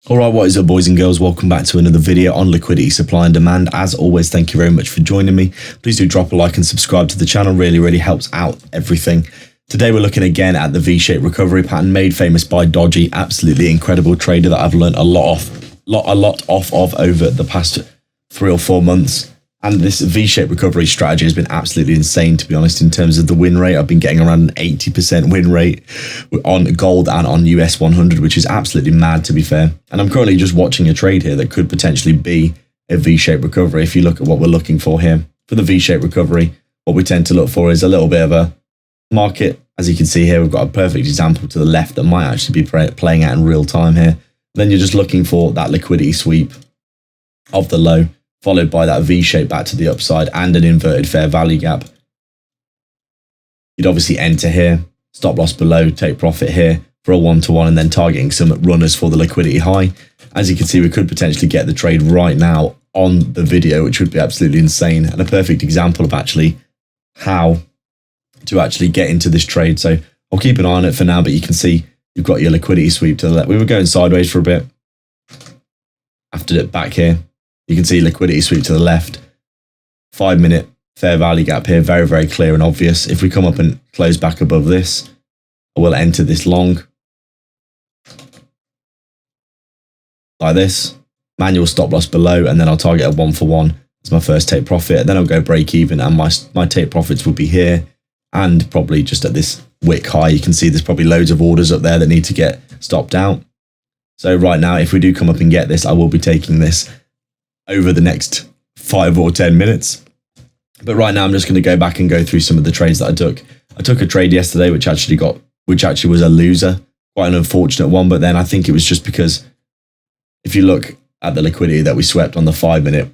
Alright, what is up boys and girls, welcome back to another video on liquidity, supply and demand. As always, thank you very much for joining me. Please do drop a like and subscribe to the channel, really helps out everything. Today we're looking again at the V-shaped recovery pattern made famous by Dodgy, absolutely incredible trader that I've learned a lot off of over the past 3 or 4 months. And this V-shaped recovery strategy has been absolutely insane, to be honest, in terms of the win rate. I've been getting around an 80% win rate on gold and on US 100, which is absolutely mad, to be fair. And I'm currently just watching a trade here that could potentially be a V-shaped recovery. If you look at what we're looking for here for the V-shaped recovery, what we tend to look for is a little bit of a market. As you can see here, we've got a perfect example to the left that might actually be playing out in real time here. Then you're just looking for that liquidity sweep of the low, followed by that V shape back to the upside and an inverted fair value gap. You'd obviously enter here, stop loss below, take profit here for a 1-to-1, and then targeting some runners for the liquidity high. As you can see, we could potentially get the trade right now on the video, which would be absolutely insane, and a perfect example of actually how to actually get into this trade. So I'll keep an eye on it for now, but you can see you've got your liquidity sweep to the left. We were going sideways for a bit. After it back here, you can see liquidity sweep to the left, 5-minute fair value gap here, very clear and obvious. If we come up and close back above this, I will enter this long like this, manual stop loss below, and then I'll target a 1-for-1 as my first take profit, and then I'll go break even, and my take profits will be here and probably just at this wick high. You can see there's probably loads of orders up there that need to get stopped out. So right now, if we do come up and get this, I will be taking this over the next 5 or 10 minutes. But right now I'm just going to go back and go through some of the trades that I took. I took a trade yesterday which actually was a loser, quite an unfortunate one, but then I think it was just because if you look at the liquidity that we swept on the 5-minute,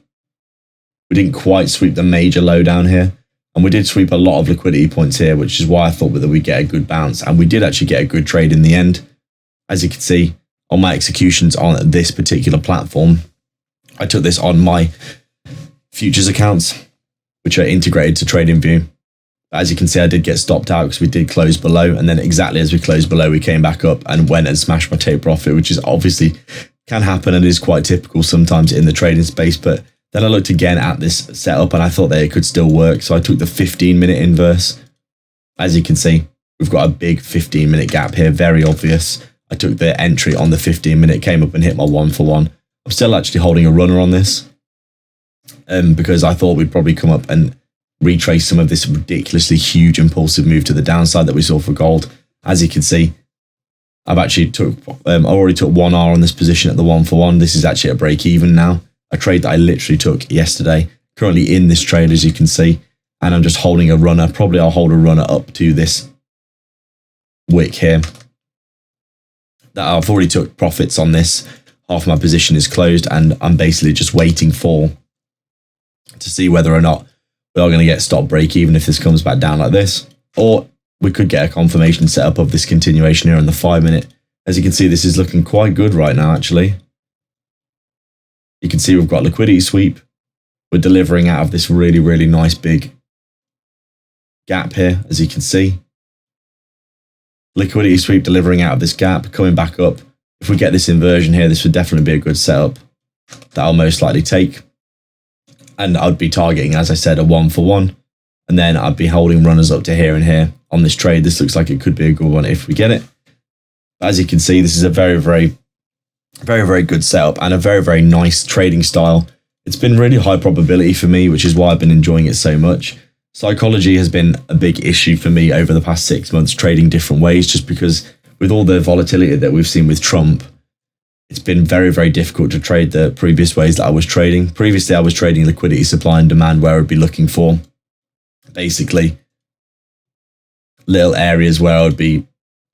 we didn't quite sweep the major low down here, and we did sweep a lot of liquidity points here, which is why I thought that we'd get a good bounce, and we did actually get a good trade in the end. As you can see on my executions on this particular platform, I took this on my futures accounts, which are integrated to TradingView. As you can see, I did get stopped out because we did close below, and then exactly as we closed below, we came back up and went and smashed my take profit, which is obviously can happen and is quite typical sometimes in the trading space. But then I looked again at this setup and I thought that it could still work. So I took the 15-minute inverse. As you can see, we've got a big 15-minute gap here, very obvious. I took the entry on the 15-minute, came up and hit my 1-for-1. I'm still actually holding a runner on this because I thought we'd probably come up and retrace some of this ridiculously huge impulsive move to the downside that we saw for gold. As you can see, I've actually I already took 1R on this position at the 1-for-1. This is actually a break even now. A trade that I literally took yesterday. Currently in this trade, as you can see, and I'm just holding a runner. Probably I'll hold a runner up to this wick here. That I've already took profits on this. Half my position is closed, and I'm basically just waiting to see whether or not we are going to get stop break even if this comes back down like this, or we could get a confirmation setup of this continuation here on the 5-minute. As you can see, this is looking quite good right now, actually. You can see we've got liquidity sweep. We're delivering out of this really nice big gap here, as you can see. Liquidity sweep delivering out of this gap, coming back up. If we get this inversion here, this would definitely be a good setup that I'll most likely take. And I'd be targeting, as I said, a 1-for-1. And then I'd be holding runners up to here and here on this trade. This looks like it could be a good one if we get it. But as you can see, this is a very good setup and a very nice trading style. It's been really high probability for me, which is why I've been enjoying it so much. Psychology has been a big issue for me over the past 6 months, trading different ways, just because with all the volatility that we've seen with Trump, it's been very difficult to trade the previous ways that I was trading. Previously, I was trading liquidity, supply and demand, where I'd be looking for basically little areas where I would be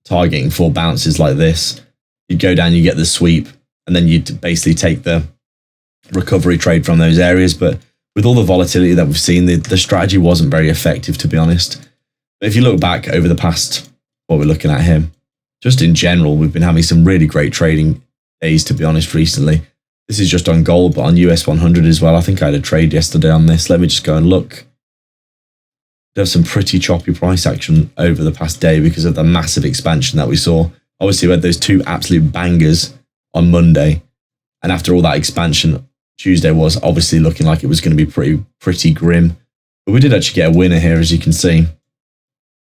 targeting for bounces like this. You'd go down, you get the sweep, and then you'd basically take the recovery trade from those areas. But with all the volatility that we've seen, the strategy wasn't very effective, to be honest. But if you look back over the past, what we're looking at here, just in general, we've been having some really great trading days, to be honest, recently. This is just on gold, but on US 100 as well. I think I had a trade yesterday on this. Let me just go and look. We have some pretty choppy price action over the past day because of the massive expansion that we saw. Obviously, we had those 2 absolute bangers on Monday. And after all that expansion, Tuesday was obviously looking like it was going to be pretty grim. But we did actually get a winner here, as you can see.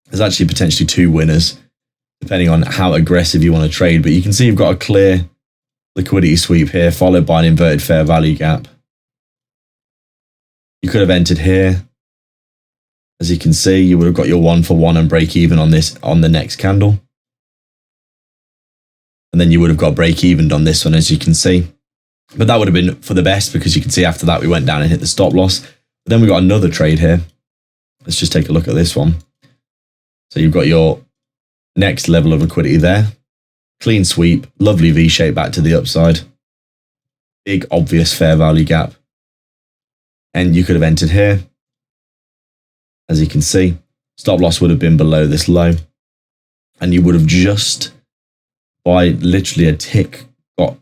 There's actually potentially 2 winners, depending on how aggressive you want to trade. But you can see you've got a clear liquidity sweep here, followed by an inverted fair value gap. You could have entered here. As you can see, you would have got your 1 for 1 and break even on this on the next candle. And then you would have got break even on this one, as you can see. But that would have been for the best, because you can see after that we went down and hit the stop loss. But then we got another trade here. Let's just take a look at this one. So you've got your next level of liquidity there. Clean sweep, lovely V shape back to the upside. Big obvious fair value gap. And you could have entered here. As you can see, stop loss would have been below this low. And you would have just, by literally a tick, got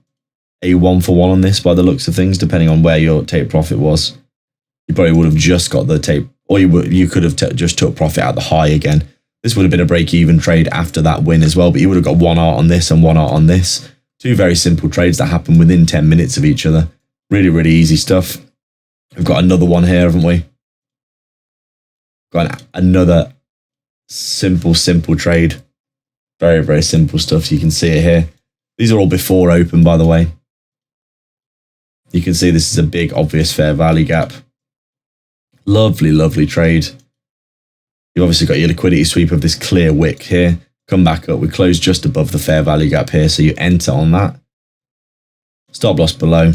a 1 for 1 on this by the looks of things, depending on where your take profit was. You probably would have just got the take, or you could have just took profit out the high again. This would have been a break-even trade after that win as well, but you would have got 1 art on this and 1 art on this. 2 very simple trades that happen within 10 minutes of each other. Really, really easy stuff. We've got another one here, haven't we? Got another simple trade. Very, very simple stuff. You can see it here. These are all before open, by the way. You can see this is a big, obvious fair value gap. Lovely, lovely trade. You've obviously got your liquidity sweep of this clear wick here. Come back up. We close just above the fair value gap here, so you enter on that. Stop loss below.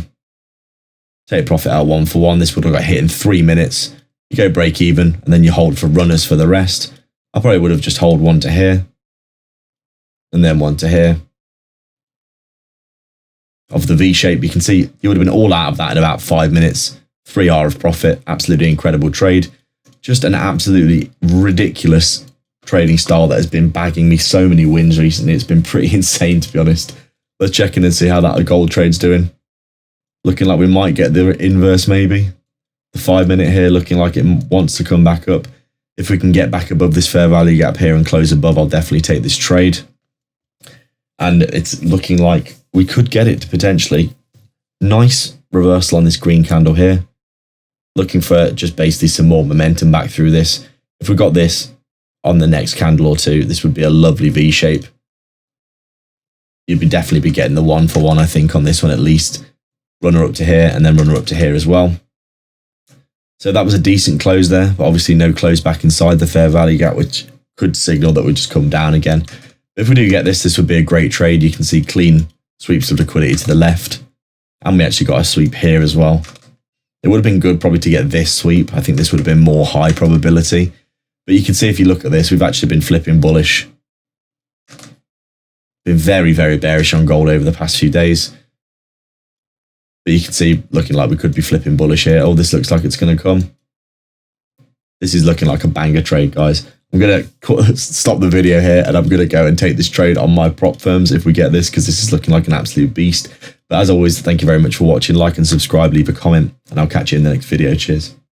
Take profit out 1 for 1. This would have got hit in 3 minutes. You go break even, and then you hold for runners for the rest. I probably would have just hold 1 to here, and then 1 to here. Of the V shape, you can see you would have been all out of that in about 5 minutes. 3R of profit. Absolutely incredible trade. Just an absolutely ridiculous trading style that has been bagging me so many wins recently. It's been pretty insane, to be honest. Let's check in and see how that gold trade's doing. Looking like we might get the inverse, maybe. The 5 minute here looking like it wants to come back up. If we can get back above this fair value gap here and close above, I'll definitely take this trade. And it's looking like we could get it to potentially. Nice reversal on this green candle here. Looking for just basically some more momentum back through this. If we got this on the next candle or 2, this would be a lovely V shape. You'd definitely be getting the 1 for 1, I think, on this one at least. Runner up to here and then runner up to here as well. So that was a decent close there, but obviously no close back inside the fair value gap, which could signal that we just come down again. But if we do get this, this would be a great trade. You can see clean sweeps of liquidity to the left. And we actually got a sweep here as well. It would have been good probably to get this sweep. I think this would have been more high probability. But you can see if you look at this, we've actually been flipping bullish. Been very, very bearish on gold over the past few days. But you can see looking like we could be flipping bullish here. Oh, this looks like it's going to come. This is looking like a banger trade, guys. I'm going to stop the video here and I'm going to go and take this trade on my prop firms if we get this, because this is looking like an absolute beast. But as always, thank you very much for watching. Like and subscribe, leave a comment, and I'll catch you in the next video. Cheers.